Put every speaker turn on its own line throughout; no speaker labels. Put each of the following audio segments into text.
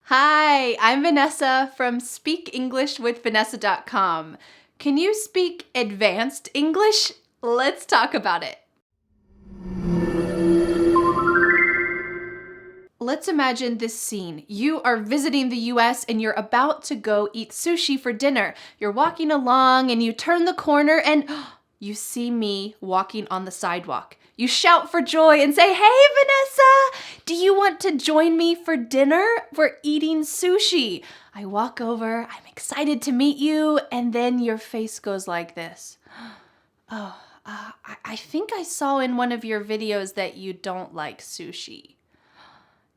Hi, I'm Vanessa from SpeakEnglishWithVanessa.com. Can you speak advanced English? Let's talk about it. Let's imagine this scene. You are visiting the US and you're about to go eat sushi for dinner. You're walking along and you turn the corner and you see me walking on the sidewalk. You shout for joy and say, "Hey, Vanessa, do you want to join me for dinner? We're eating sushi." I walk over, I'm excited to meet you, and then your face goes like this. Oh, I think I saw in one of your videos that you don't like sushi.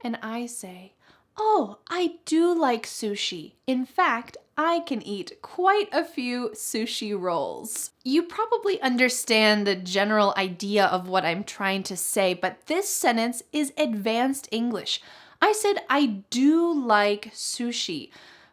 And I say, "Oh, I do like sushi. In fact, I can eat quite a few sushi rolls." You probably understand the general idea of what I'm trying to say, but this sentence is advanced English. I said, "I do like sushi."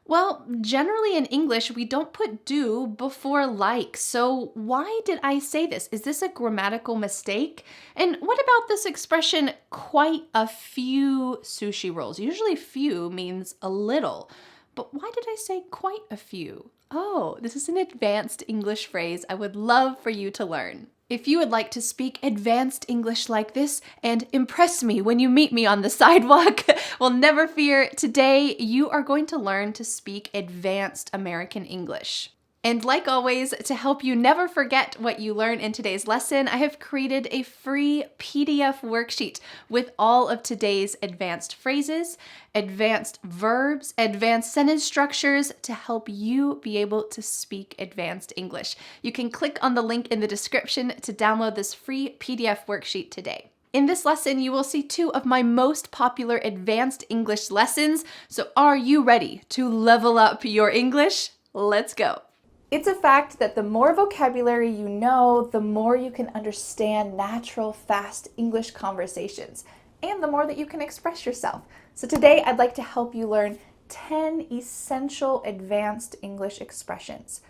Well, generally in English, we don't put do before like. So why did I say this? Is this a grammatical mistake? And what about this expression, quite a few sushi rolls? Usually few means a little. But why did I say quite a few? Oh, this is an advanced English phrase I would love for you to learn. If you would like to speak advanced English like this and impress me when you meet me on the sidewalk, well, never fear. Today, you are going to learn to speak advanced American English. And like always, to help you never forget what you learn in today's lesson, I have created a free PDF worksheet with all of today's advanced phrases, advanced verbs, advanced sentence structures to help you be able to speak advanced English. You can click on the link in the description to download this free PDF worksheet today. In this lesson, you will see two of my most popular advanced English lessons. So are you ready to level up your English? Let's go. It's a fact that the more vocabulary you know, the more you can understand natural, fast English conversations, and the more that you can express yourself. So today I'd like to help you learn 10 essential advanced English expressions.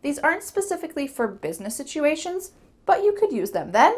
These aren't specifically for business situations, but you could use them then.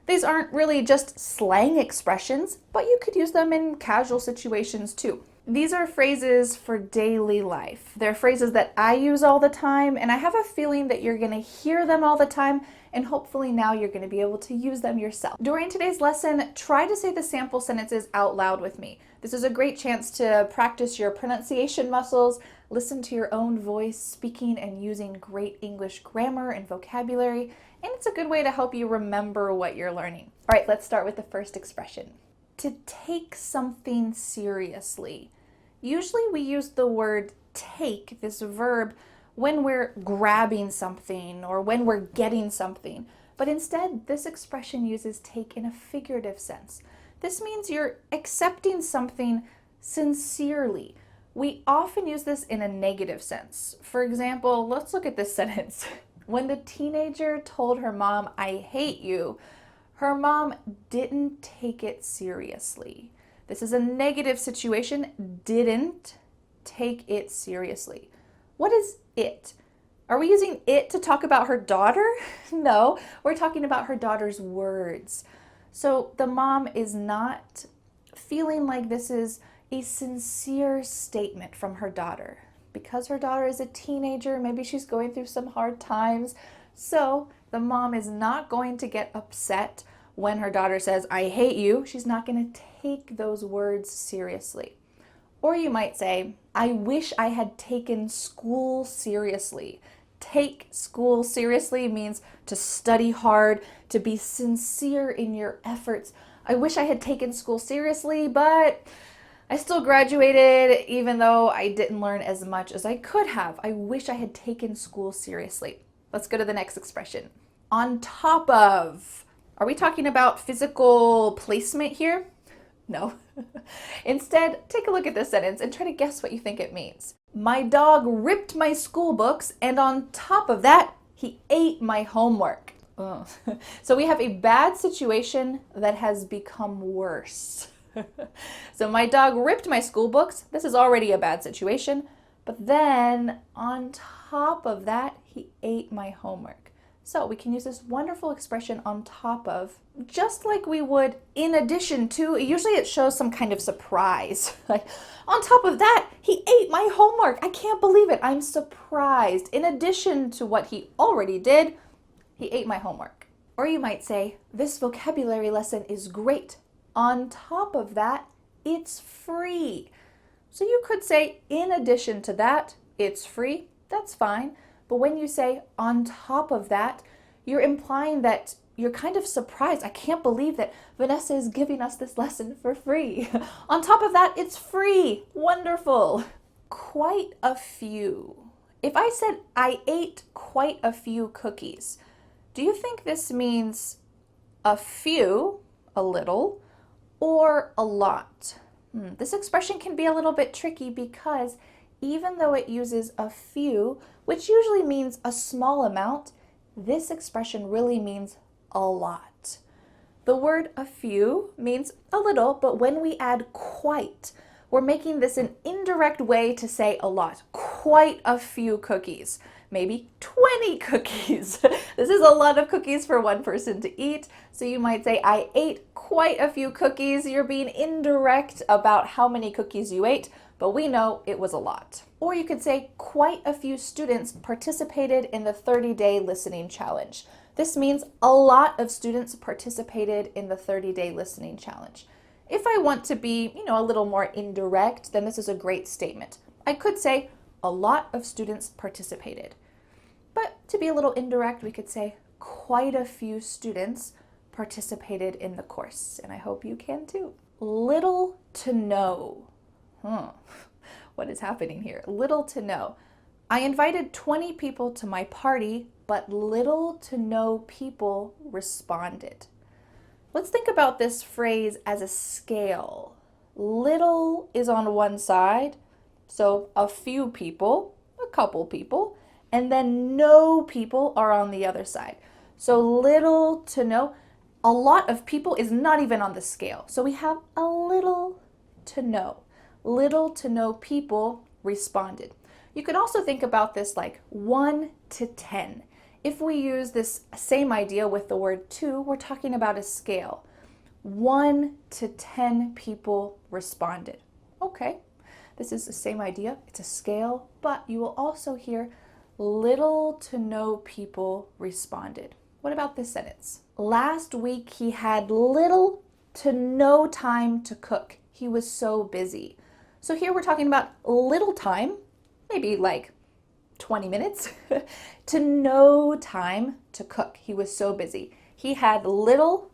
These aren't really just slang expressions, but you could use them in casual situations too. These are phrases for daily life. They're phrases that I use all the time, and I have a feeling that you're going to hear them all the time, and hopefully now you're going to be able to use them yourself. During today's lesson, try to say the sample sentences out loud with me. This is a great chance to practice your pronunciation muscles, listen to your own voice, speaking and using great English grammar and vocabulary, and it's a good way to help you remember what you're learning. All right, let's start with the first expression. To take something seriously. Usually we use the word take, this verb, when we're grabbing something or when we're getting something. But instead, this expression uses take in a figurative sense. This means you're accepting something sincerely. We often use this in a negative sense. For example, let's look at this sentence. When the teenager told her mom, "I hate you," her mom didn't take it seriously. This is a negative situation, didn't take it seriously. What is it? Are we using it to talk about her daughter? No, we're talking about her daughter's words. So the mom is not feeling like this is a sincere statement from her daughter. Because her daughter is a teenager, maybe she's going through some hard times. So the mom is not going to get upset when her daughter says, "I hate you." She's not going to take those words seriously. Or you might say, "I wish I had taken school seriously." Take school seriously means to study hard, to be sincere in your efforts. I wish I had taken school seriously, but I still graduated even though I didn't learn as much as I could have. I wish I had taken school seriously. Let's go to the next expression. On top of. Are we talking about physical placement here? No. Instead, take a look at this sentence and try to guess what you think it means. My dog ripped my school books, and on top of that, he ate my homework. Oh. So we have a bad situation that has become worse. So my dog ripped my school books. This is already a bad situation. But then on top of that, he ate my homework. So we can use this wonderful expression on top of, just like we would in addition to. Usually it shows some kind of surprise. Like, on top of that, he ate my homework. I can't believe it. I'm surprised. In addition to what he already did, he ate my homework. Or you might say, this vocabulary lesson is great. On top of that, it's free. So you could say, in addition to that, it's free. That's fine. But when you say on top of that, you're implying that you're kind of surprised. I can't believe that Vanessa is giving us this lesson for free. On top of that, it's free. Wonderful. Quite a few. If I said I ate quite a few cookies, do you think this means a few, a little, or a lot? This expression can be a little bit tricky because even though it uses a few, which usually means a small amount, this expression really means a lot. The word a few means a little, but when we add quite, we're making this an indirect way to say a lot. Quite a few cookies. Maybe 20 cookies. This is a lot of cookies for one person to eat. So you might say, I ate quite a few cookies. You're being indirect about how many cookies you ate, but we know it was a lot. Or you could say quite a few students participated in the 30-day listening challenge. This means a lot of students participated in the 30-day listening challenge. If I want to be, a little more indirect, then this is a great statement. I could say a lot of students participated. But to be a little indirect, we could say quite a few students participated in the course, and I hope you can too. Little to no. What is happening here? Little to no. I invited 20 people to my party, but little to no people responded. Let's think about this phrase as a scale. Little is on one side, so a few people, a couple people, and then no people are on the other side. So little to no, a lot of people is not even on the scale. So we have a little to no. Little to no people responded. You could also think about this like 1 to 10. If we use this same idea with the word to, we're talking about a scale. 1 to 10 people responded. Okay, this is the same idea. It's a scale, but you will also hear little to no people responded. What about this sentence? Last week he had little to no time to cook. He was so busy. So here we're talking about little time, maybe like 20 minutes, to no time to cook. He was so busy. He had little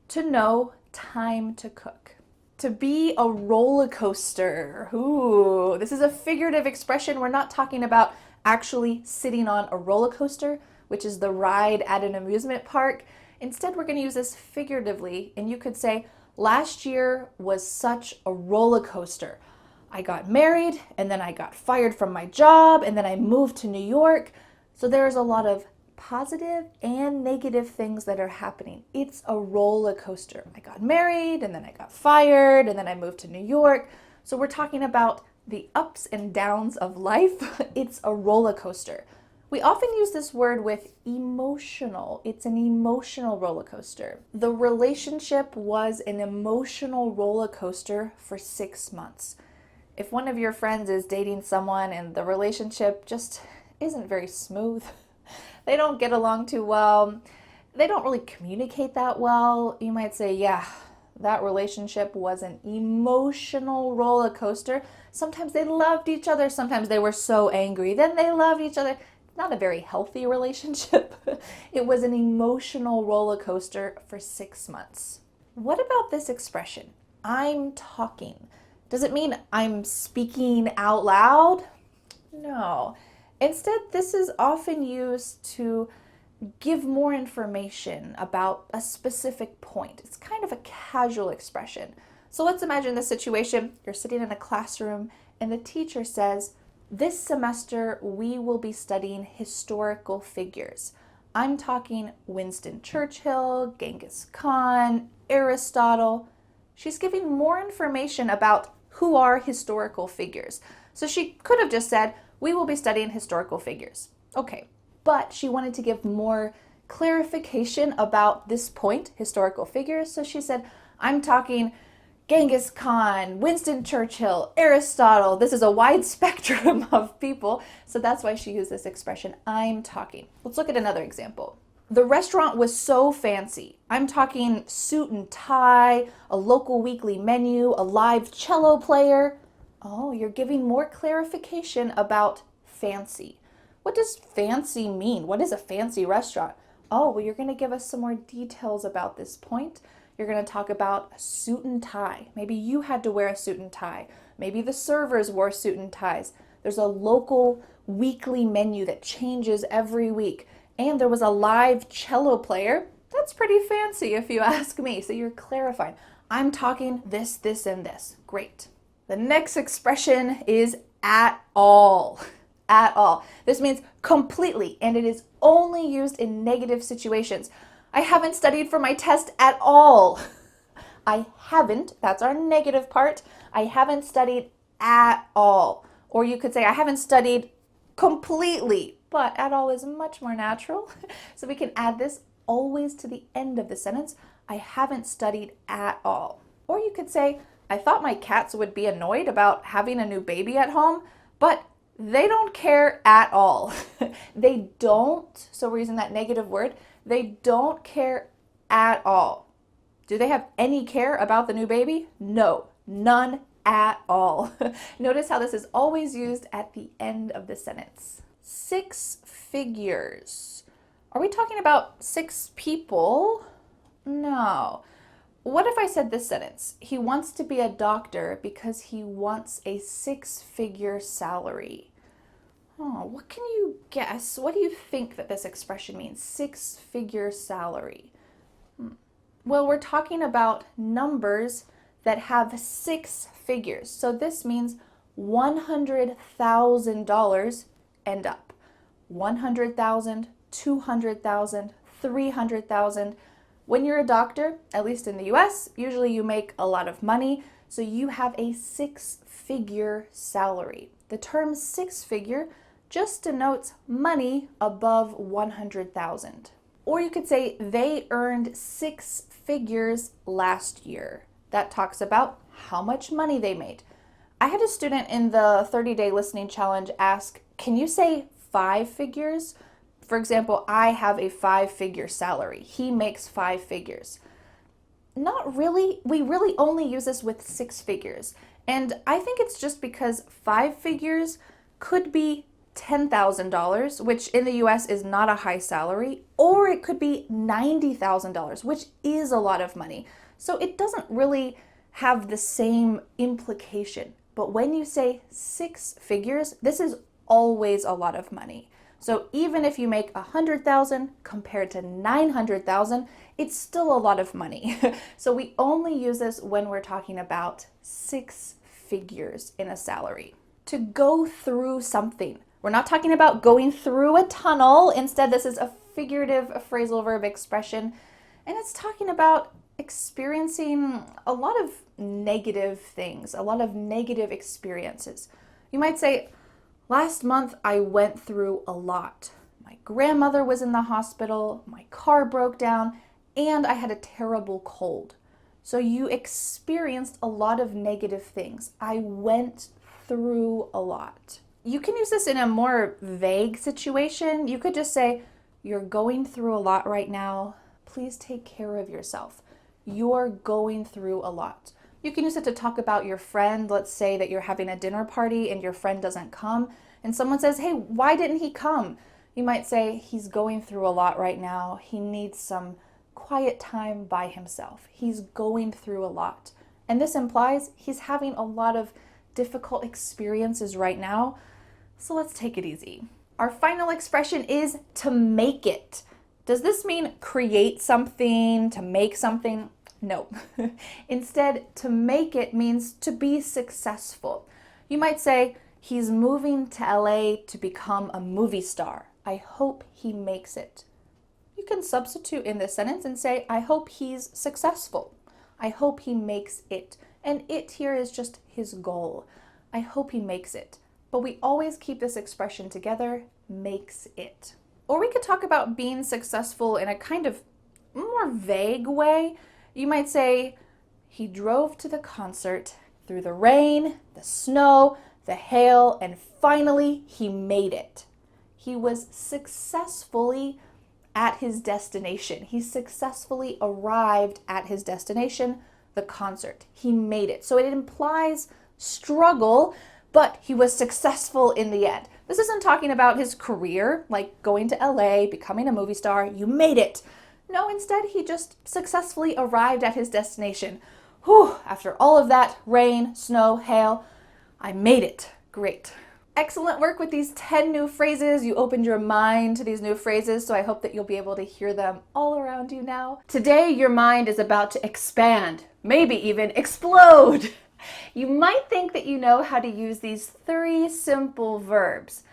to no time to cook. To be a roller coaster. Ooh, this is a figurative expression. We're not talking about actually sitting on a roller coaster, which is the ride at an amusement park. Instead, we're going to use this figuratively, and you could say, last year was such a roller coaster. I got married, and then I got fired from my job, and then I moved to New York. So there's a lot of positive and negative things that are happening. It's a roller coaster. I got married, and then I got fired, and then I moved to New York. So we're talking about the ups and downs of life. It's a roller coaster. We often use this word with emotional. It's an emotional roller coaster. The relationship was an emotional roller coaster for 6 months. If one of your friends is dating someone and the relationship just isn't very smooth, they don't get along too well, they don't really communicate that well, you might say, yeah, that relationship was an emotional roller coaster. Sometimes they loved each other, sometimes they were so angry, then they loved each other. Not a very healthy relationship. It was an emotional roller coaster for 6 months. What about this expression? I'm talking. Does it mean I'm speaking out loud? No. Instead, this is often used to give more information about a specific point. It's kind of a casual expression. So let's imagine this situation. You're sitting in a classroom and the teacher says, this semester we will be studying historical figures. I'm talking Winston Churchill, Genghis Khan, Aristotle. She's giving more information about who are historical figures. So she could have just said, we will be studying historical figures. Okay, but she wanted to give more clarification about this point, historical figures. So she said, I'm talking Genghis Khan, Winston Churchill, Aristotle. This is a wide spectrum of people. So that's why she used this expression, I'm talking. Let's look at another example. The restaurant was so fancy. I'm talking suit and tie, a local weekly menu, a live cello player. Oh, you're giving more clarification about fancy. What does fancy mean? What is a fancy restaurant? Oh, well, you're going to give us some more details about this point. You're going to talk about a suit and tie. Maybe you had to wear a suit and tie. Maybe the servers wore suit and ties. There's a local weekly menu that changes every week. And there was a live cello player. That's pretty fancy if you ask me. So you're clarifying. I'm talking this, this, and this. Great. The next expression is at all. At all. This means completely, and it is only used in negative situations. I haven't studied for my test at all. I haven't, that's our negative part. I haven't studied at all. Or you could say, I haven't studied completely, but at all is much more natural. So we can add this always to the end of the sentence. I haven't studied at all. Or you could say, I thought my cats would be annoyed about having a new baby at home, but they don't care at all. They don't, so we're using that negative word, they don't care at all. Do they have any care about the new baby? No, none at all. Notice how this is always used at the end of the sentence. 6 figures. Are we talking about 6 people? No. What if I said this sentence? He wants to be a doctor because he wants a 6-figure salary. Oh, what can you guess? What do you think that this expression means? 6-figure salary. Well, we're talking about numbers that have 6 figures. So this means $100,000 and up. 100,000, 200,000, 300,000. When you're a doctor, at least in the US, usually you make a lot of money, so you have a 6-figure salary. The term 6-figure just denotes money above 100,000. Or you could say they earned 6 figures last year. That talks about how much money they made. I had a student in the 30-day listening challenge ask, can you say 5 figures? For example, I have a 5-figure salary. He makes 5 figures. Not really. We really only use this with 6 figures. And I think it's just because 5 figures could be $10,000, which in the US is not a high salary, or it could be $90,000, which is a lot of money. So it doesn't really have the same implication. But when you say 6 figures, this is always a lot of money. So even if you make 100,000 compared to 900,000, it's still a lot of money. So we only use this when we're talking about 6 figures in a salary. To go through something. We're not talking about going through a tunnel. Instead, this is a figurative phrasal verb expression, and it's talking about experiencing a lot of negative things, a lot of negative experiences. You might say, last month I went through a lot. My grandmother was in the hospital, my car broke down, and I had a terrible cold. So you experienced a lot of negative things. I went through a lot. You can use this in a more vague situation. You could just say, you're going through a lot right now. Please take care of yourself. You're going through a lot. You can use it to talk about your friend. Let's say that you're having a dinner party and your friend doesn't come, and someone says, hey, why didn't he come? You might say, he's going through a lot right now. He needs some quiet time by himself. He's going through a lot. And this implies he's having a lot of difficult experiences right now. So let's take it easy. Our final expression is to make it. Does this mean create something, to make something? No. Instead, to make it means to be successful. You might say, he's moving to LA to become a movie star. I hope he makes it. You can substitute in this sentence and say, I hope he's successful. I hope he makes it. And it here is just his goal. I hope he makes it. But we always keep this expression together, makes it. Or we could talk about being successful in a kind of more vague way. You might say, he drove to the concert through the rain, the snow, the hail, and finally he made it. He was successfully at his destination. He successfully arrived at his destination, the concert. He made it. So it implies struggle, but he was successful in the end. This isn't talking about his career, like going to LA, becoming a movie star. You made it. No, instead, he just successfully arrived at his destination. Whew, after all of that rain, snow, hail, I made it. Great. Excellent work with these 10 new phrases. You opened your mind to these new phrases, so I hope that you'll be able to hear them all around you now. Today, your mind is about to expand, maybe even explode. You might think that you know how to use these 3 simple verbs,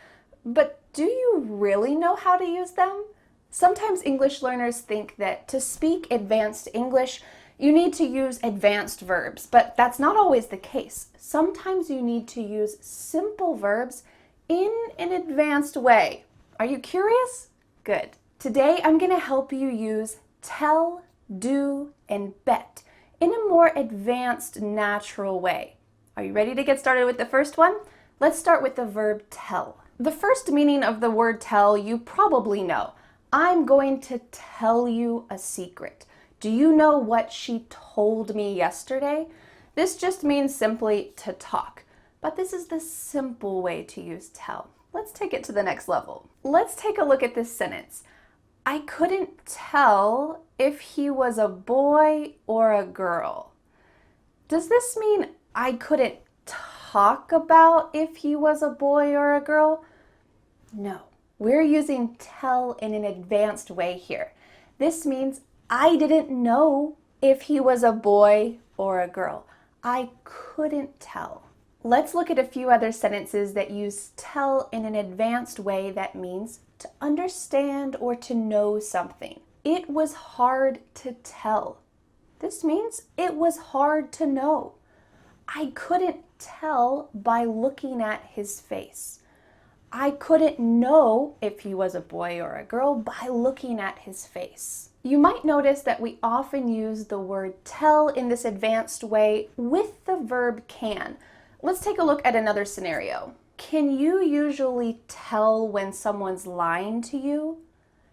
but do you really know how to use them? Sometimes English learners think that to speak advanced English, you need to use advanced verbs, but that's not always the case. Sometimes you need to use simple verbs in an advanced way. Are you curious? Good. Today I'm going to help you use tell, do, and bet in a more advanced, natural way. Are you ready to get started with the first one? Let's start with the verb tell. The first meaning of the word tell you probably know. I'm going to tell you a secret. Do you know what she told me yesterday? This just means simply to talk, but this is the simple way to use tell. Let's take it to the next level. Let's take a look at this sentence. I couldn't tell if he was a boy or a girl. Does this mean I couldn't talk about if he was a boy or a girl? No, we're using tell in an advanced way here. This means I didn't know if he was a boy or a girl. I couldn't tell. Let's look at a few other sentences that use tell in an advanced way that means to understand or to know something. It was hard to tell. This means it was hard to know. I couldn't tell by looking at his face. I couldn't know if he was a boy or a girl by looking at his face. You might notice that we often use the word tell in this advanced way with the verb can. Let's take a look at another scenario. Can you usually tell when someone's lying to you?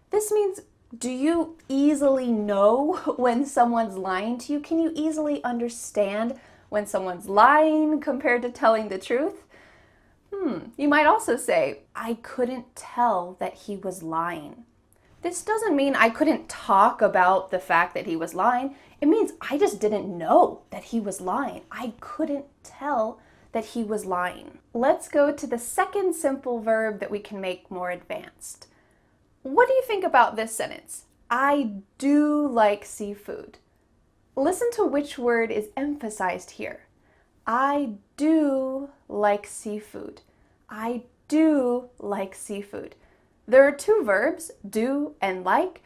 This means, do you easily know when someone's lying to you? Can you easily understand when someone's lying compared to telling the truth? You might also say, I couldn't tell that he was lying. This doesn't mean I couldn't talk about the fact that he was lying. It means I just didn't know that he was lying. I couldn't tell that he was lying. Let's go to the second simple verb that we can make more advanced. What do you think about this sentence? I do like seafood. Listen to which word is emphasized here. I do like seafood. I do like seafood. There are 2 verbs, do and like,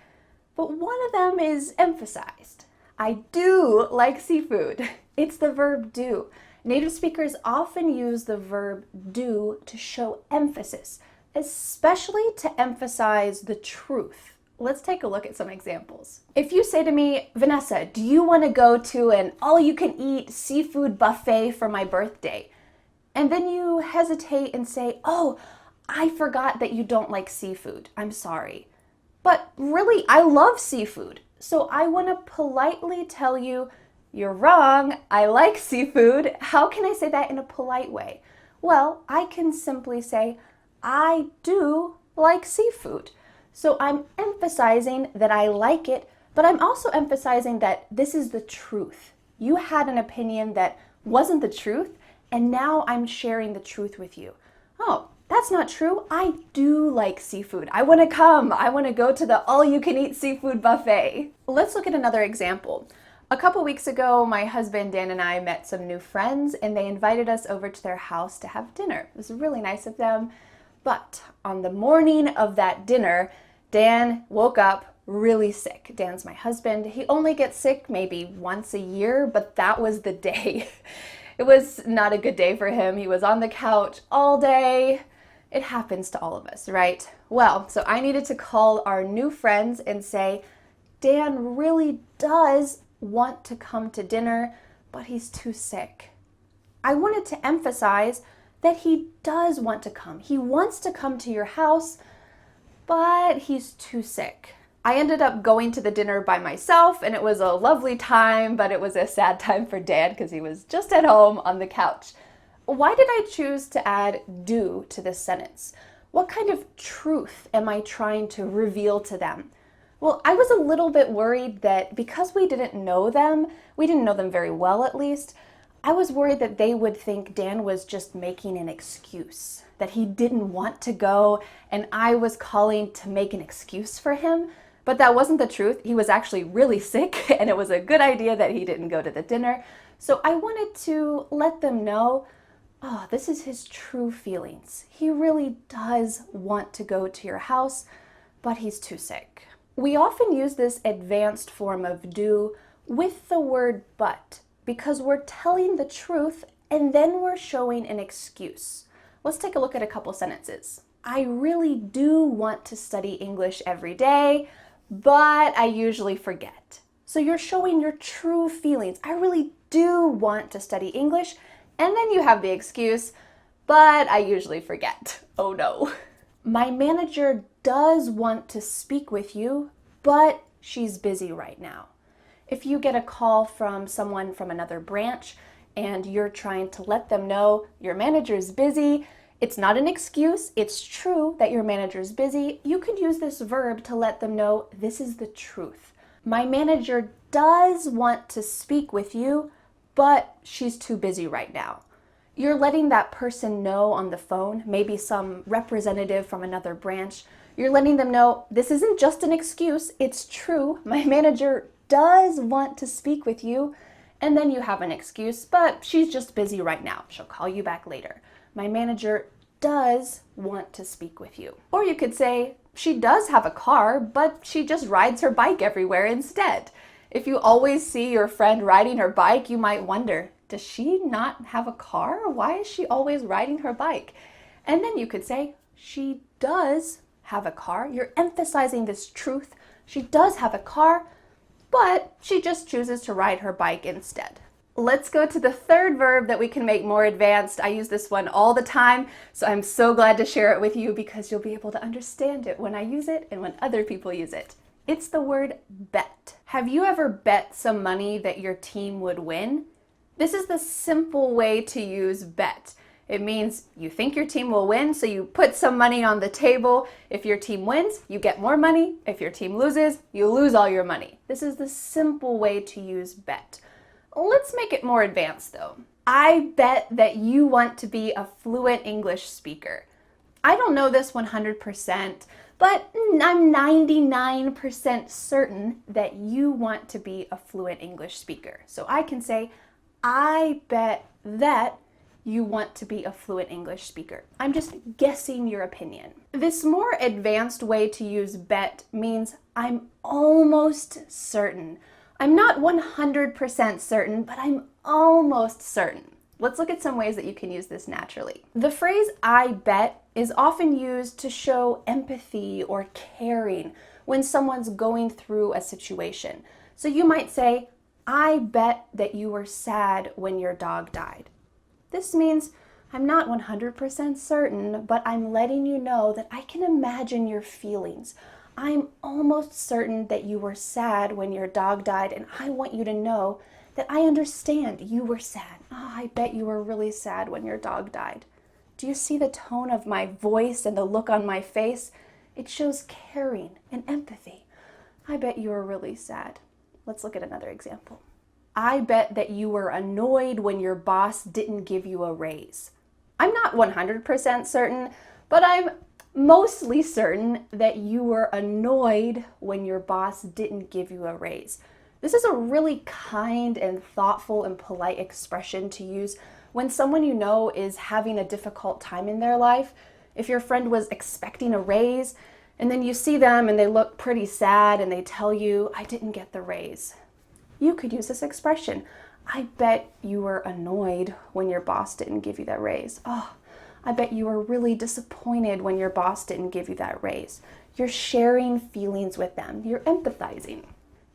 but one of them is emphasized. I do like seafood. It's the verb do. Native speakers often use the verb do to show emphasis, especially to emphasize the truth. Let's take a look at some examples. If you say to me, Vanessa, do you want to go to an all-you-can-eat seafood buffet for my birthday? And then you hesitate and say, oh, I forgot that you don't like seafood. I'm sorry. But really, I love seafood. So I want to politely tell you, you're wrong. I like seafood. How can I say that in a polite way? Well, I can simply say, I do like seafood. So I'm emphasizing that I like it, but I'm also emphasizing that this is the truth. You had an opinion that wasn't the truth, and now I'm sharing the truth with you. Oh, that's not true. I do like seafood. I want to come. I want to go to the all-you-can-eat seafood buffet. Let's look at another example. A couple weeks ago, my husband Dan and I met some new friends, and they invited us over to their house to have dinner. It was really nice of them. But on the morning of that dinner, Dan woke up really sick. Dan's my husband. He only gets sick maybe once a year, but that was the day. It was not a good day for him. He was on the couch all day. It happens to all of us, right? Well, so I needed to call our new friends and say, Dan really does want to come to dinner, but he's too sick. I wanted to emphasize that he does want to come. He wants to come to your house, but he's too sick. I ended up going to the dinner by myself, and it was a lovely time, but it was a sad time for Dan because he was just at home on the couch. Why did I choose to add do to this sentence? What kind of truth am I trying to reveal to them? Well, I was a little bit worried that because we didn't know them very well at least, I was worried that they would think Dan was just making an excuse, that he didn't want to go and I was calling to make an excuse for him. But that wasn't the truth. He was actually really sick and it was a good idea that he didn't go to the dinner. So I wanted to let them know, oh, this is his true feelings. He really does want to go to your house, but he's too sick. We often use this advanced form of do with the word but because we're telling the truth and then we're showing an excuse. Let's take a look at a couple sentences. I really do want to study English every day, but I usually forget. So you're showing your true feelings. I really do want to study English. And then you have the excuse, but I usually forget. Oh no. My manager does want to speak with you, but she's busy right now. If you get a call from someone from another branch and you're trying to let them know your manager is busy, it's not an excuse, it's true that your manager is busy. You could use this verb to let them know this is the truth. My manager does want to speak with you, but she's too busy right now. You're letting that person know on the phone, maybe some representative from another branch. You're letting them know this isn't just an excuse, it's true. My manager does want to speak with you. And then you have an excuse, but she's just busy right now. She'll call you back later. My manager does want to speak with you. Or you could say, she does have a car, but she just rides her bike everywhere instead. If you always see your friend riding her bike, you might wonder, does she not have a car? Why is she always riding her bike? And then you could say, she does have a car. You're emphasizing this truth. She does have a car, but she just chooses to ride her bike instead. Let's go to the third verb that we can make more advanced. I use this one all the time, so I'm so glad to share it with you because you'll be able to understand it when I use it and when other people use it. It's the word bet. Have you ever bet some money that your team would win? This is the simple way to use bet. It means you think your team will win, so you put some money on the table. If your team wins, you get more money. If your team loses, you lose all your money. This is the simple way to use bet. Let's make it more advanced though. I bet that you want to be a fluent English speaker. I don't know this 100%, but I'm 99% certain that you want to be a fluent English speaker. So I can say, I bet that you want to be a fluent English speaker. I'm just guessing your opinion. This more advanced way to use bet means I'm almost certain. I'm not 100% certain, but I'm almost certain. Let's look at some ways that you can use this naturally. The phrase I bet is often used to show empathy or caring when someone's going through a situation. So you might say, I bet that you were sad when your dog died. This means I'm not 100% certain, but I'm letting you know that I can imagine your feelings. I'm almost certain that you were sad when your dog died, and I want you to know that I understand you were sad. Oh, I bet you were really sad when your dog died. Do you see the tone of my voice and the look on my face? It shows caring and empathy. I bet you were really sad. Let's look at another example. I bet that you were annoyed when your boss didn't give you a raise. I'm not 100% certain, but I'm mostly certain that you were annoyed when your boss didn't give you a raise. This is a really kind and thoughtful and polite expression to use when someone you know is having a difficult time in their life. If your friend was expecting a raise and then you see them and they look pretty sad and they tell you, I didn't get the raise. You could use this expression. I bet you were annoyed when your boss didn't give you that raise. Oh,
I bet you were really disappointed when your boss didn't give you that raise. You're sharing feelings with them. You're empathizing.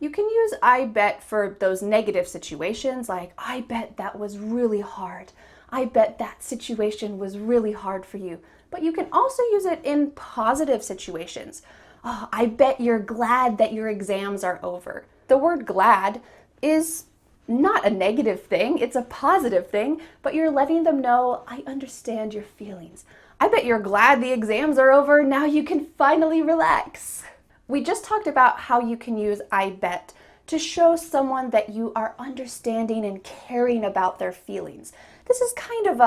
You can use I bet for those negative situations, like, I bet that was really hard. I bet that situation was really hard for you. But you can also use it in positive situations. Oh, I bet you're glad that your exams are over. The word glad is not a negative thing, it's a positive thing, but you're letting them know, I understand your feelings. I bet you're glad the exams are over, now you can finally relax. We just talked about how you can use I bet to show someone that you are understanding and caring about their feelings. This is kind of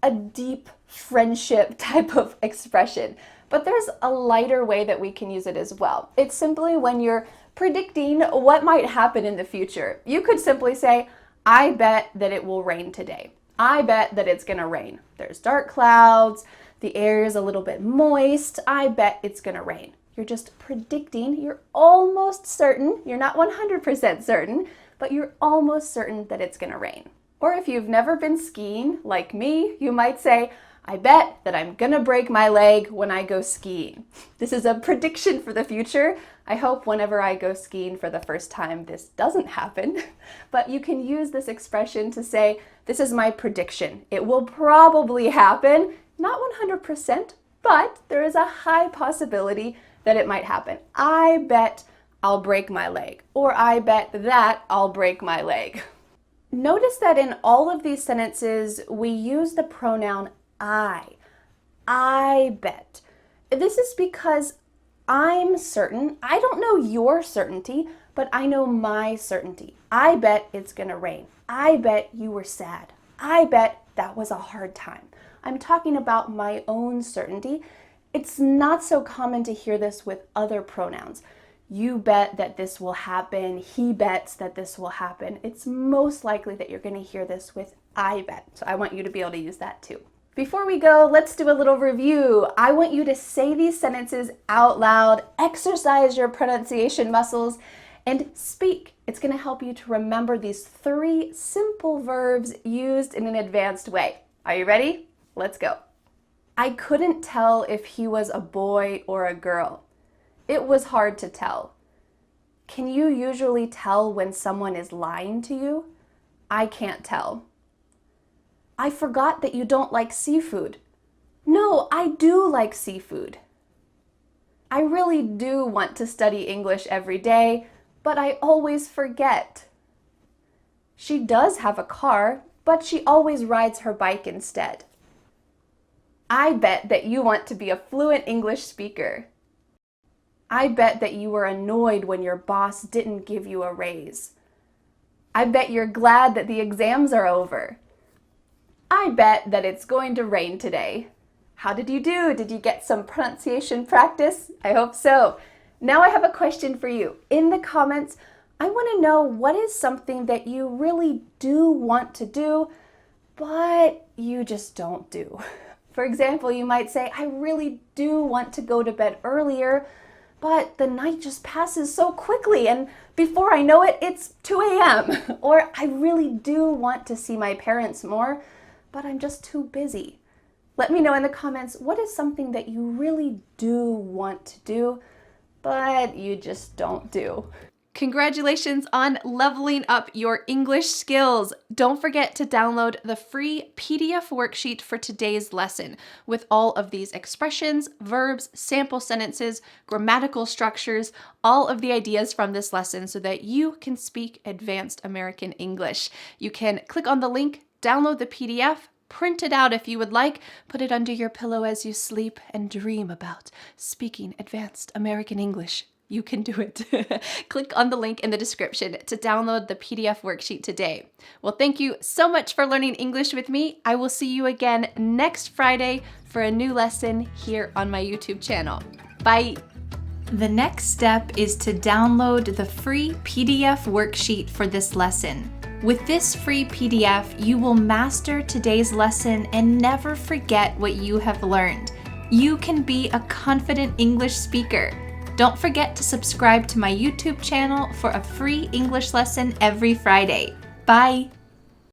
a deep friendship type of expression, but there's a lighter way that we can use it as well. It's simply when you're predicting what might happen in the future. You could simply say, I bet that it will rain today. I bet that it's gonna rain. There's dark clouds, the air is a little bit moist. I bet it's gonna rain. You're just predicting, you're almost certain, you're not 100% certain, but you're almost certain that it's gonna rain. Or if you've never been skiing, like me, you might say, I bet that I'm gonna break my leg when I go skiing. This is a prediction for the future. I hope whenever I go skiing for the first time, this doesn't happen. But you can use this expression to say, this is my prediction. It will probably happen, not 100%, but there is a high possibility that it might happen. I bet I'll break my leg, or I bet that I'll break my leg. Notice that in all of these sentences, we use the pronoun I. I bet. This is because I'm certain. I don't know your certainty, but I know my certainty. I bet it's gonna rain. I bet you were sad. I bet that was a hard time. I'm talking about my own certainty. It's not so common to hear this with other pronouns. You bet that this will happen. He bets that this will happen. It's most likely that you're gonna hear this with I bet. So I want you to be able to use that too. Before we go, let's do a little review. I want you to say these sentences out loud, exercise your pronunciation muscles, and speak. It's going to help you to remember these 3 simple verbs used in an advanced way. Are you ready? Let's go. I couldn't tell if he was a boy or a girl. It was hard to tell. Can you usually tell when someone is lying to you? I can't tell. I forgot that you don't like seafood. No, I do like seafood. I really do want to study English every day, but I always forget. She does have a car, but she always rides her bike instead. I bet that you want to be a fluent English speaker. I bet that you were annoyed when your boss didn't give you a raise. I bet you're glad that the exams are over. I bet that it's going to rain today. How did you do? Did you get some pronunciation practice? I hope so. Now I have a question for you. In the comments, I want to know what is something that you really do want to do, but you just don't do. For example, you might say, I really do want to go to bed earlier, but the night just passes so quickly and before I know it, it's 2 a.m. Or I really do want to see my parents more, but I'm just too busy. Let me know in the comments, what is something that you really do want to do, but you just don't do?
Congratulations on leveling up your English skills. Don't forget to download the free PDF worksheet for today's lesson with all of these expressions, verbs, sample sentences, grammatical structures, all of the ideas from this lesson so that you can speak advanced American English. You can click on the link, download the PDF, print it out if you would like, put it under your pillow as you sleep, and dream about speaking advanced American English. You can do it. Click on the link in the description to download the PDF worksheet today. Well, thank you so much for learning English with me. I will see you again next Friday for a new lesson here on my YouTube channel. Bye. The next step is to download the free PDF worksheet for this lesson. With this free PDF, you will master today's lesson and never forget what you have learned. You can be a confident English speaker. Don't forget to subscribe to my YouTube channel for a free English lesson every Friday. Bye!